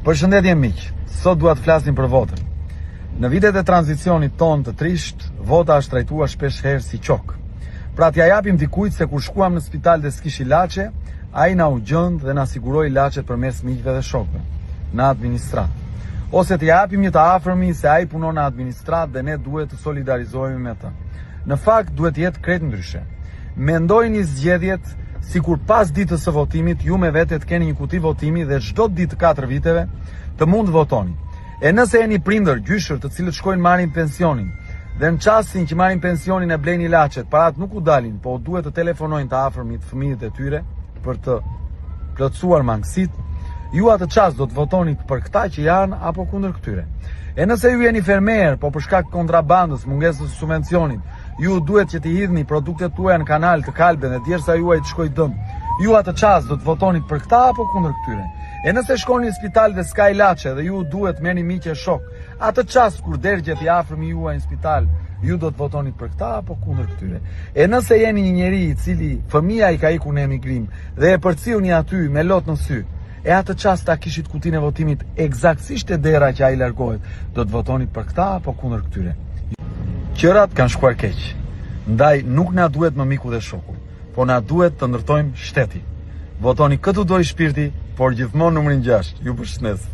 Përshëndetje miq, sot dua të flasim për votën. Në vitet e tranzicionit ton të trisht, vota është trajtuar shpesh herë si qok. Pra t'ja japim dikujt se kur shkuam në spital dhe s'kish ilaçe, ai na u gjend dhe na siguroi ilaçet përmes miqve dhe shokëve në administrat. Ose t'ja japim një të afërmi se ai punon në administrat dhe ne duhet të solidarizohemi me të. Në fakt duhet të jetë krejt ndryshe. Mendojini zgjedhjet sikur pas ditës së votimit ju me vete të keni një kuti votimi dhe çdo ditë 4 viteve të mund të votoni. E nëse jeni prindër, gjyshër të cilët shkojnë marrin pensionin dhe në çastin që marrin pensionin e blejnë ilaçet, parat nuk u dalin, po duhet të telefonojnë të afërmit fëmijët e tyre për të plotësuar mangësitë, ju atë çast do të votoni për këta që janë apo kundër këtyre. E nëse ju jeni fermer, po për shkak kontrabandës, mungesës së subvencionit, ju duhet që t'i hidhni produktet tuaja në kanal të kalben dhe djersa juaj të shkoj dëm. Ju atë çast do të votoni për këta apo kundër këtyre. E nëse shkoni në spital dhe s'ka ilaçe dhe ju duhet merrni miqe shok, atë çast kur dërgjet i afërmi juaj në spital, ju do të votoni për këta apo kundër këtyre. E nëse jeni një njeri i cili fëmia i ka ikur në emigrim dhe e përcjellni aty me lot në sy, e atë çast ta kishit kutinë e votimit eksaktësisht e dera që ai largohet, do të votoni për këta apo kundër këtyre. Gjërat kanë shkuar keq. Ndaj nuk na duhet më miku dhe shoku, po na duhet të ndërtojmë shteti. Votoni këtu doj shpirti, por gjithmonë numrin 6. Ju përshëndes.